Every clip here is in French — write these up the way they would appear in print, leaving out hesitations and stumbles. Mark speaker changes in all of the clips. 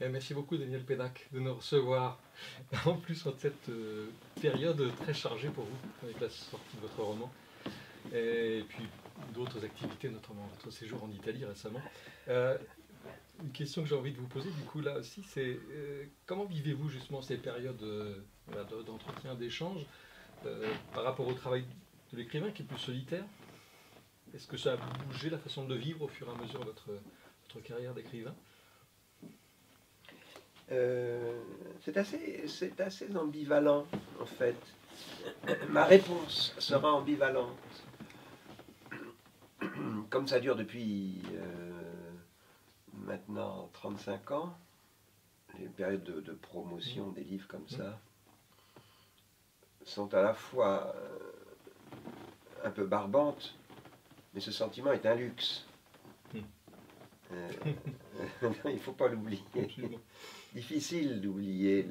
Speaker 1: Merci beaucoup Daniel Pénac de nous recevoir, en plus en cette période très chargée pour vous, avec la sortie de votre roman, et puis d'autres activités, notamment votre séjour en Italie récemment. Une question que j'ai envie de vous poser du coup là aussi, c'est comment vivez-vous justement ces périodes d'entretien, d'échange, par rapport au travail de l'écrivain qui est plus solitaire? Est-ce que ça a bougé la façon de le vivre au fur et à mesure de votre carrière d'écrivain?
Speaker 2: C'est assez ambivalent en fait. Ma réponse sera ambivalente. Comme ça dure depuis maintenant 35 ans, les périodes de promotion des livres comme ça sont à la fois un peu barbantes, mais ce sentiment est un luxe. Il ne faut pas l'oublier. Difficile d'oublier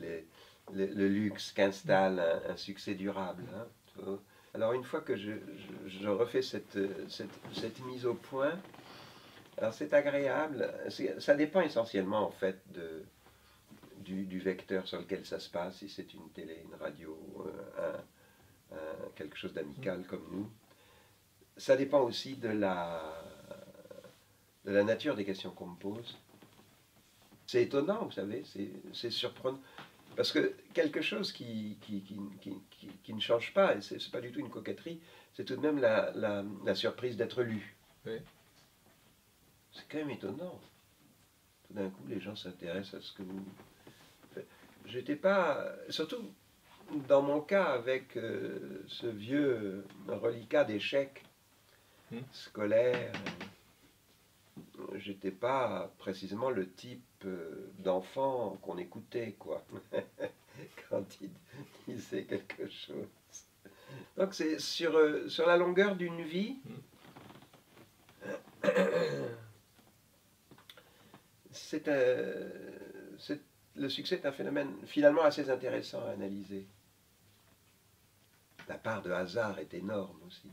Speaker 2: le luxe qu'installe un succès durable. Hein. Alors une fois que je refais cette mise au point, alors c'est agréable. Ça dépend essentiellement en fait du vecteur sur lequel ça se passe, si c'est une télé, une radio, quelque chose d'amical comme nous. Ça dépend aussi de la nature des questions qu'on me pose. C'est étonnant, vous savez, c'est surprenant. Parce que quelque chose qui ne change pas, et c'est pas du tout une coquetterie, c'est tout de même la surprise d'être lu.
Speaker 1: Oui.
Speaker 2: C'est quand même étonnant. Tout d'un coup, les gens s'intéressent à ce que vous faites. J'étais pas... Surtout dans mon cas, avec ce vieux reliquat d'échecs scolaires, j'étais pas précisément le type d'enfant qu'on écoutait, quoi, quand il disait quelque chose. Donc c'est sur la longueur d'une vie, le succès est un phénomène finalement assez intéressant à analyser. La part de hasard est énorme aussi.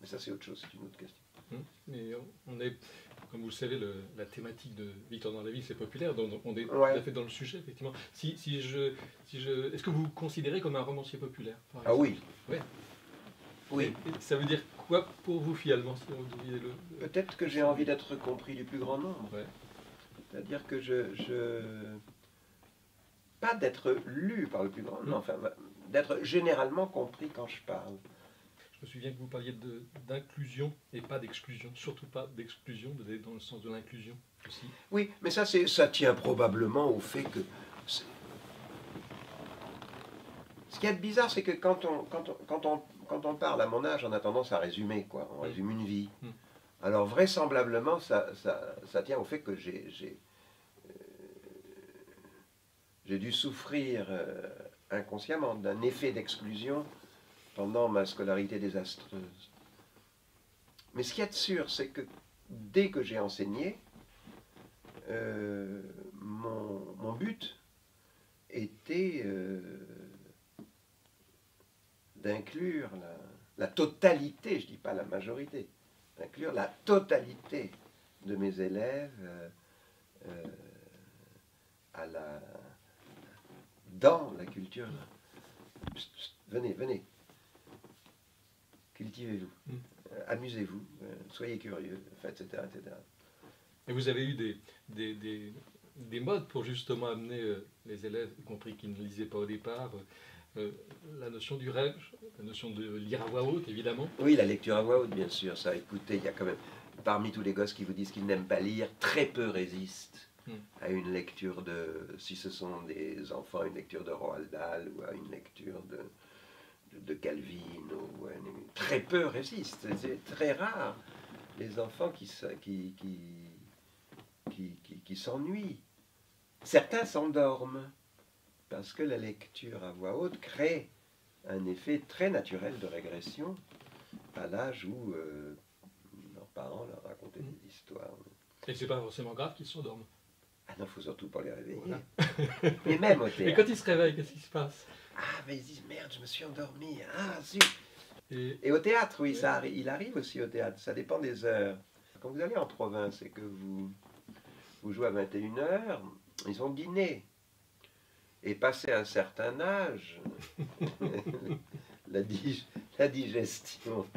Speaker 2: Mais ça c'est autre chose, c'est une autre question.
Speaker 1: Mais on est, comme vous le savez, la thématique de Victor dans la ville, c'est populaire, donc on est tout à fait dans le sujet, effectivement. Est-ce que vous vous considérez comme un romancier populaire, par exemple?
Speaker 2: Ah oui.
Speaker 1: Ouais.
Speaker 2: Oui.
Speaker 1: Et ça veut dire quoi pour vous, finalement, si on deviez
Speaker 2: Peut-être que j'ai envie d'être compris du plus grand nombre.
Speaker 1: Ouais.
Speaker 2: C'est-à-dire que pas d'être lu par le plus grand nombre, enfin, d'être généralement compris quand je parle.
Speaker 1: Je me souviens que vous parliez d'inclusion et pas d'exclusion, surtout pas d'exclusion, dans le sens de l'inclusion aussi.
Speaker 2: Oui, mais ça tient probablement au fait que... Ce qui est bizarre, c'est que quand on parle à mon âge, on a tendance à résumer, quoi. On résume une vie. Alors vraisemblablement, ça tient au fait que j'ai dû souffrir inconsciemment d'un effet d'exclusion pendant ma scolarité désastreuse. Mais ce qu'il y a de sûr, c'est que dès que j'ai enseigné, mon but était d'inclure la totalité, je ne dis pas la majorité, d'inclure la totalité de mes élèves dans la culture. Venez. Cultivez-vous, amusez-vous, soyez curieux, etc., etc.
Speaker 1: Et vous avez eu des modes pour justement amener les élèves, y compris qui ne lisaient pas au départ, la notion du rêve, la notion de lire à voix haute, évidemment.
Speaker 2: Oui, la lecture à voix haute, bien sûr, ça. Écoutez, il y a quand même, parmi tous les gosses qui vous disent qu'ils n'aiment pas lire, très peu résistent à une lecture si ce sont des enfants, une lecture de Roald Dahl ou à une lecture de Calvin, très peu résistent. C'est très rare les enfants qui s'ennuient. Certains s'endorment parce que la lecture à voix haute crée un effet très naturel de régression à l'âge où leurs parents leur racontaient des histoires.
Speaker 1: Et c'est pas forcément grave qu'ils s'endorment.
Speaker 2: Ah non, il faut surtout pas les réveiller.
Speaker 1: Voilà.
Speaker 2: Mais même au théâtre.
Speaker 1: Mais quand ils se réveillent, qu'est-ce qui se passe?
Speaker 2: Ah, mais ils disent, merde, je me suis endormi. Ah, zut. Et au théâtre, oui, il arrive aussi au théâtre. Ça dépend des heures. Quand vous allez en province et que vous jouez à 21h, ils ont dîné. Et passé un certain âge, la, la digestion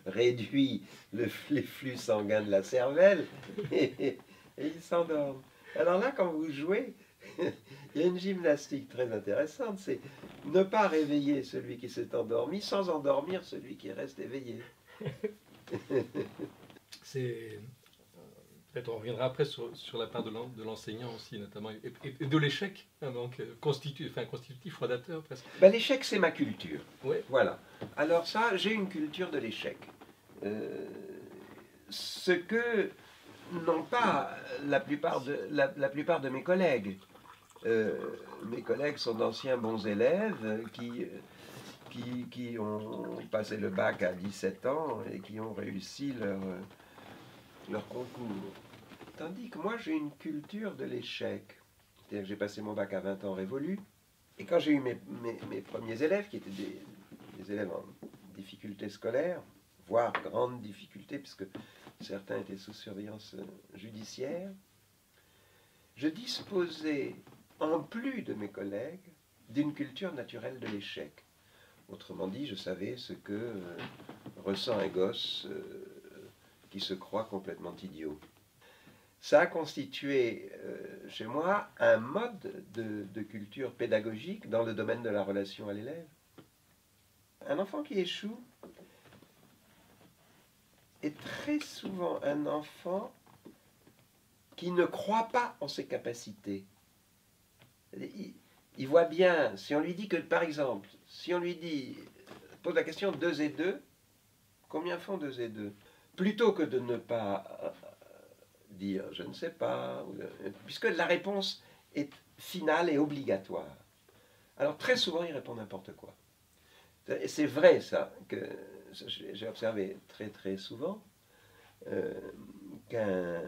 Speaker 2: réduit les flux sanguins de la cervelle et ils s'endorment. Alors là, quand vous jouez, il y a une gymnastique très intéressante, c'est ne pas réveiller celui qui s'est endormi sans endormir celui qui reste éveillé.
Speaker 1: C'est... Peut-être on reviendra après sur la part de l'enseignant aussi, notamment, et de l'échec, hein, donc constitutif, fondateur presque.
Speaker 2: Ben, l'échec, c'est ma culture.
Speaker 1: Ouais.
Speaker 2: Voilà. Alors ça, j'ai une culture de l'échec. Ce que n'ont pas la plupart de mes collègues. Mes collègues sont d'anciens bons élèves qui ont passé le bac à 17 ans et qui ont réussi leur concours. Tandis que moi, j'ai une culture de l'échec. C'est-à-dire que j'ai passé mon bac à 20 ans révolu. Et quand j'ai eu mes premiers élèves, qui étaient des élèves en difficulté scolaire, voire grande difficulté, puisque certains étaient sous surveillance judiciaire, je disposais, en plus de mes collègues, d'une culture naturelle de l'échec. Autrement dit, je savais ce que ressent un gosse qui se croit complètement idiot. Ça a constitué chez moi un mode de culture pédagogique dans le domaine de la relation à l'élève. Un enfant qui échoue est très souvent un enfant qui ne croit pas en ses capacités. Il voit bien, si on lui dit que, par exemple, si on lui dit, pose la question 2 et 2, combien font 2 et 2 ? Plutôt que de ne pas dire je ne sais pas, puisque la réponse est finale et obligatoire. Alors très souvent, il répond n'importe quoi. Et c'est vrai ça, que j'ai observé très très souvent, qu'un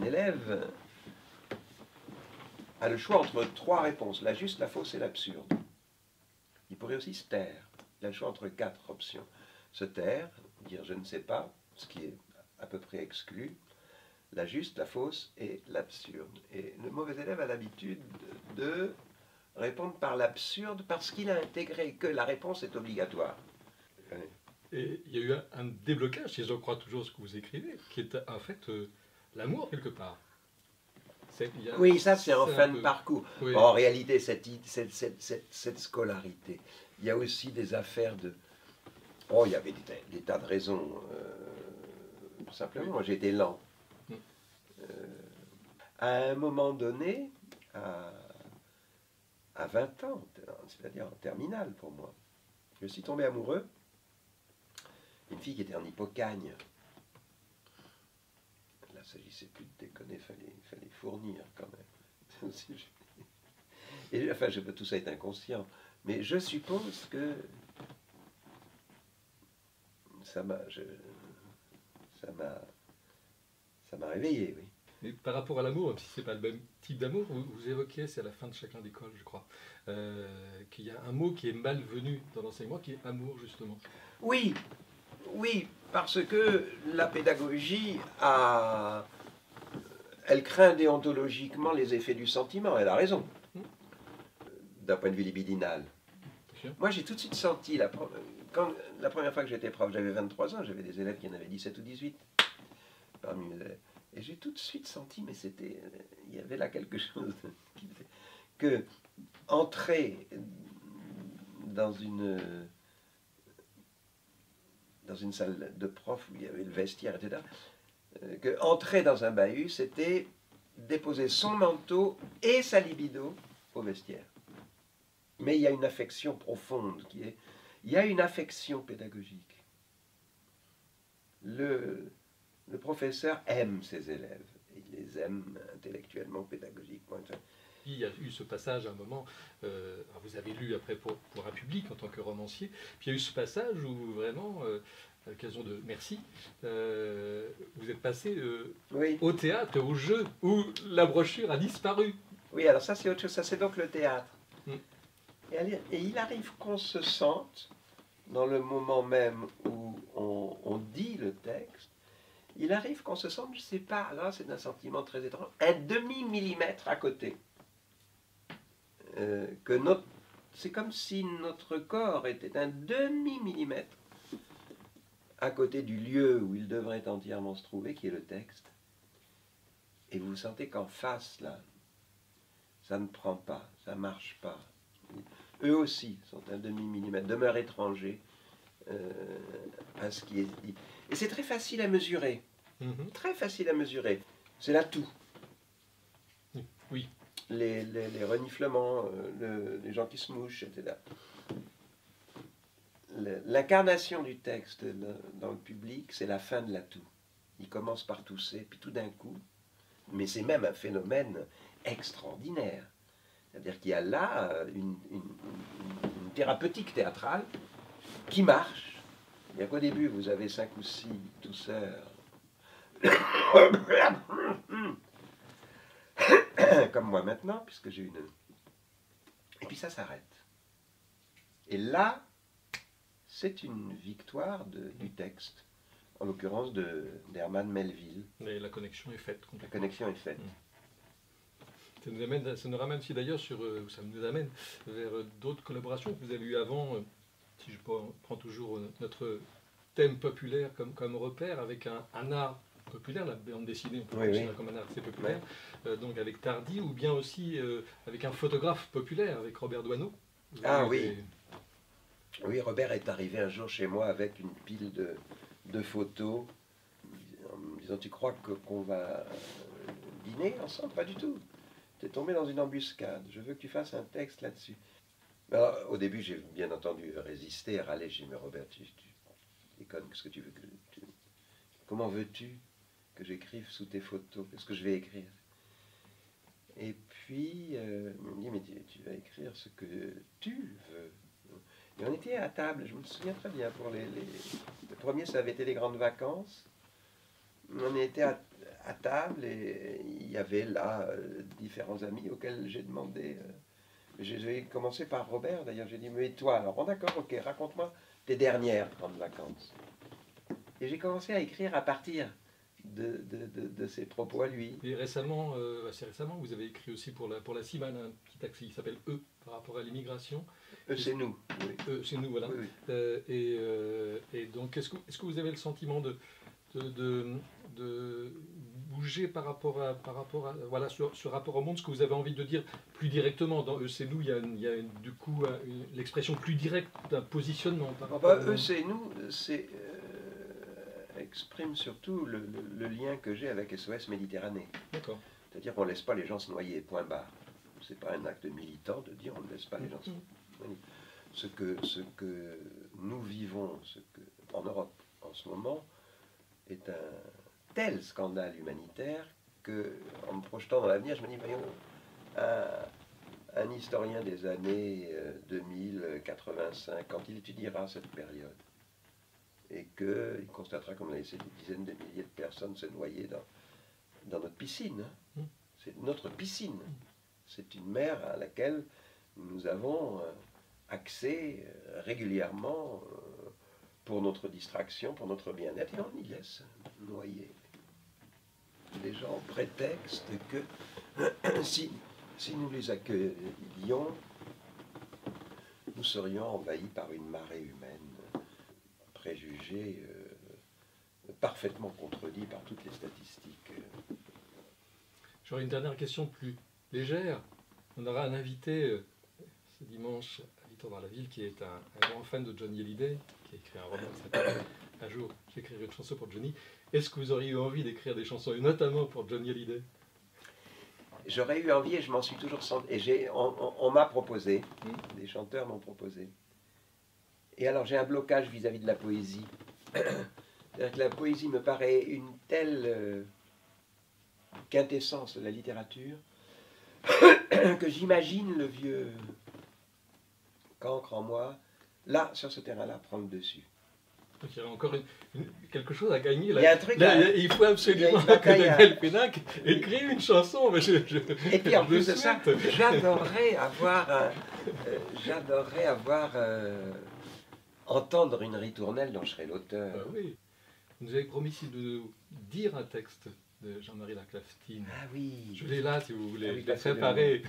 Speaker 2: élève a le choix entre 3 réponses, la juste, la fausse et l'absurde. Il pourrait aussi se taire. Il a le choix entre 4 options. Se taire, dire je ne sais pas, ce qui est à peu près exclu, la juste, la fausse et l'absurde. Et le mauvais élève a l'habitude de répondre par l'absurde parce qu'il a intégré que la réponse est obligatoire.
Speaker 1: Et il y a eu un déblocage, si je crois toujours ce que vous écrivez, qui est en fait l'amour quelque part.
Speaker 2: Oui, ça c'est en fin de parcours.
Speaker 1: Oui.
Speaker 2: Bon, en réalité, cette scolarité, il y a aussi des affaires de... Oh, il y avait des tas de raisons. Simplement, moi j'étais lent. À un moment donné, à 20 ans, c'est-à-dire en terminale pour moi, je suis tombé amoureux d'une fille qui était en Hippocagne. Là, il ne s'agissait plus de déconner, il fallait fournir quand même. Et, enfin, tout ça est inconscient. Mais je suppose que ça m'a réveillé, oui.
Speaker 1: Mais par rapport à l'amour, même si ce n'est pas le même type d'amour, vous évoquiez, c'est à la fin de chacun d'école, je crois, qu'il y a un mot qui est malvenu dans l'enseignement, qui est amour, justement.
Speaker 2: Oui, oui, parce que la pédagogie elle craint déontologiquement les effets du sentiment, elle a raison, d'un point de vue libidinal. Moi, j'ai tout de suite senti, la première fois que j'étais prof, j'avais 23 ans, j'avais des élèves qui en avaient 17 ou 18, parmi mes élèves. Et j'ai tout de suite senti, mais il y avait là quelque chose, que entrer dans une salle de prof où il y avait le vestiaire, etc., que entrer dans un bahut, c'était déposer son manteau et sa libido au vestiaire. Mais il y a une affection profonde il y a une affection pédagogique. Le professeur aime ses élèves. Il les aime intellectuellement, pédagogiquement.
Speaker 1: Il y a eu ce passage à un moment, vous avez lu après pour un public en tant que romancier, puis il y a eu ce passage où vraiment, à l'occasion de Merci, vous êtes passé
Speaker 2: oui.
Speaker 1: au théâtre, au jeu, où la brochure a disparu.
Speaker 2: Oui, alors ça c'est autre chose, ça c'est donc le théâtre. Et il arrive qu'on se sente, dans le moment même où on dit le texte, il arrive qu'on se sente, je ne sais pas, là c'est un sentiment très étrange, un demi-millimètre à côté. C'est comme si notre corps était un demi-millimètre à côté du lieu où il devrait entièrement se trouver, qui est le texte. Et vous sentez qu'en face, là, ça ne prend pas, ça ne marche pas. Eux aussi sont un demi-millimètre, demeurent étrangers à ce qui est dit. Et c'est très facile à mesurer. Très facile à mesurer. C'est l'atout.
Speaker 1: Oui.
Speaker 2: Les reniflements, les gens qui se mouchent, etc. L'incarnation du texte dans le public, c'est la fin de l'atout. Il commence par tousser, puis tout d'un coup, mais c'est même un phénomène extraordinaire. C'est-à-dire qu'il y a là une thérapeutique théâtrale qui marche. Bien qu'au début, vous avez 5 ou 6 tousseurs, comme moi maintenant, puisque j'ai une... Et puis ça s'arrête. Et là, c'est une victoire du texte, en l'occurrence d'Herman Melville.
Speaker 1: Mais la connexion est faite.
Speaker 2: La connexion est faite.
Speaker 1: Ça nous ramène aussi d'ailleurs ça nous amène vers d'autres collaborations que vous avez eues avant. Si je prends toujours notre thème populaire comme repère, avec un art populaire, la bande dessinée, on peut considérer comme un art assez populaire, donc avec Tardy, ou bien aussi avec un photographe populaire, avec Robert Doisneau.
Speaker 2: Ah oui. Oui, Robert est arrivé un jour chez moi avec une pile de photos, en me disant, tu crois qu'on va dîner ensemble? Pas du tout. Tu es tombé dans une embuscade, je veux que tu fasses un texte là-dessus. Alors, au début, j'ai bien entendu résister, râler. J'ai dit, mais Robert, tu déconnes, qu'est-ce que tu veux comment veux-tu que j'écrive sous tes photos? Qu'est-ce que je vais écrire? Et puis, il me dit, mais tu vas écrire ce que tu veux. Et on était à table, je me souviens très bien, pour le premier, ça avait été les grandes vacances. On était à table et il y avait là différents amis auxquels j'ai demandé... J'ai commencé par Robert, d'ailleurs, j'ai dit, mais toi, alors, bon d'accord, ok, raconte-moi tes dernières grandes vacances. Et j'ai commencé à écrire à partir de ses propos à lui.
Speaker 1: Et récemment, assez récemment, vous avez écrit aussi pour la CIMAN, un petit texte qui s'appelle Eux, par rapport à l'immigration.
Speaker 2: C'est nous. Oui.
Speaker 1: C'est nous, voilà. Oui, oui. Et donc, est-ce que vous avez le sentiment de bouger par rapport à voilà, ce rapport au monde, ce que vous avez envie de dire plus directement? Dans c'est nous, il y a du coup l'expression plus directe d'un positionnement par rapport
Speaker 2: à c'est nous, exprime surtout le lien que j'ai avec SOS Méditerranée.
Speaker 1: D'accord.
Speaker 2: C'est-à-dire qu'on ne laisse pas les gens se noyer, point barre. Ce n'est pas un acte militant de dire on ne laisse pas les gens se noyer. Ce que nous vivons en Europe en ce moment est un tel scandale humanitaire que, en me projetant dans l'avenir, je me dis, voyons, un historien des années 2085, quand il étudiera cette période, et qu'il constatera qu'on a laissé des dizaines de milliers de personnes se noyer dans notre piscine. Hein. C'est notre piscine. C'est une mer à laquelle nous avons accès régulièrement pour notre distraction, pour notre bien-être, et on y laisse noyer. Les gens au prétexte que si nous les accueillions, nous serions envahis par une marée humaine, préjugés parfaitement contredits par toutes les statistiques.
Speaker 1: J'aurais une dernière question plus légère. On aura un invité ce dimanche à Victor dans la ville qui est un grand fan de Johnny Hallyday, qui a écrit un roman qui s'appelle « Un jour, j'écrirai une chanson pour Johnny ». Est-ce que vous auriez eu envie d'écrire des chansons, et notamment pour Johnny Hallyday?
Speaker 2: J'aurais eu envie et je m'en suis toujours senti. Et on m'a proposé, des chanteurs m'ont proposé. Et alors j'ai un blocage vis-à-vis de la poésie. C'est-à-dire que la poésie me paraît une telle quintessence de la littérature que j'imagine le vieux cancre en moi, là, sur ce terrain-là, prendre le dessus.
Speaker 1: Donc il y a encore quelque chose à gagner. Là.
Speaker 2: Il y a un truc
Speaker 1: il faut absolument que Daniel Pénac écrive une chanson. Mais
Speaker 2: et puis en plus de ça, j'adorerais avoir entendre une ritournelle dont je serais l'auteur.
Speaker 1: Oui. Vous nous avez promis ici de dire un texte de Jean-Marie Laclaftine.
Speaker 2: Ah oui.
Speaker 1: Je l'ai là si vous voulez,
Speaker 2: Ah oui,
Speaker 1: je l'ai préparé.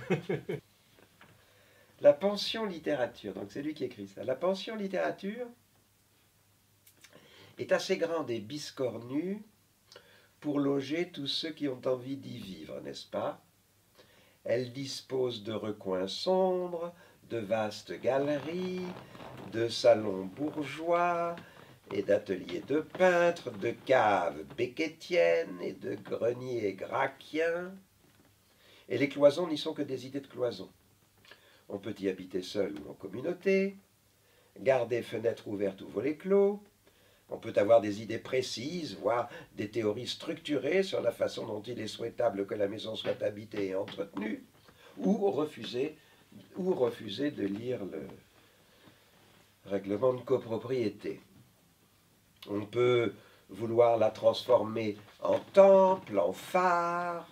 Speaker 2: La pension littérature, donc c'est lui qui écrit ça. La pension littérature est assez grande et biscornue pour loger tous ceux qui ont envie d'y vivre, n'est-ce pas? Elle dispose de recoins sombres, de vastes galeries, de salons bourgeois et d'ateliers de peintres, de caves becquetiennes et de greniers gracchiens. Et les cloisons n'y sont que des idées de cloisons. On peut y habiter seul ou en communauté, garder fenêtres ouvertes ou volets clos. On peut avoir des idées précises, voire des théories structurées sur la façon dont il est souhaitable que la maison soit habitée et entretenue, ou refuser de lire le règlement de copropriété. On peut vouloir la transformer en temple, en phare,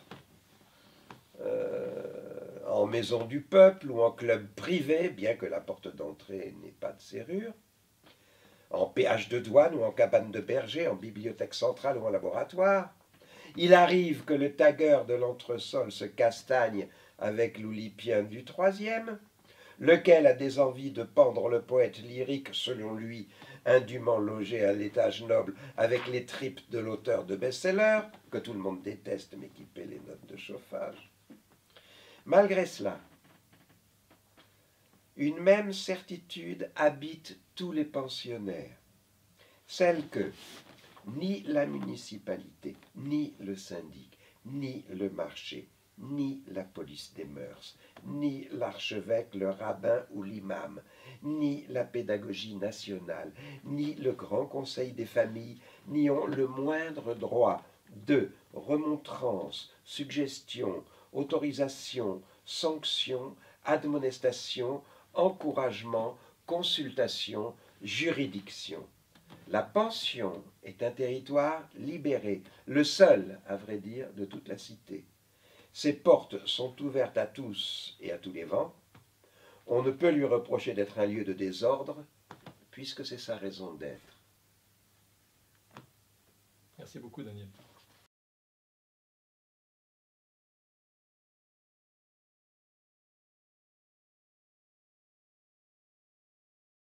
Speaker 2: en maison du peuple ou en club privé, bien que la porte d'entrée n'ait pas de serrure, en péage de douane ou en cabane de berger, en bibliothèque centrale ou en laboratoire. Il arrive que le tagueur de l'entresol se castagne avec l'oulipien du troisième, lequel a des envies de pendre le poète lyrique, selon lui, indûment logé à l'étage noble, avec les tripes de l'auteur de best-seller, que tout le monde déteste mais qui paie les notes de chauffage. Malgré cela, une même certitude habite tous les pensionnaires, celle que ni la municipalité, ni le syndic, ni le marché, ni la police des mœurs, ni l'archevêque, le rabbin ou l'imam, ni la pédagogie nationale, ni le grand conseil des familles, n'y ont le moindre droit de remontrance, suggestion, autorisation, sanction, admonestation, encouragement, consultation, juridiction. La pension est un territoire libéré, le seul, à vrai dire, de toute la cité. Ses portes sont ouvertes à tous et à tous les vents. On ne peut lui reprocher d'être un lieu de désordre, puisque c'est sa raison d'être.
Speaker 1: Merci beaucoup, Daniel.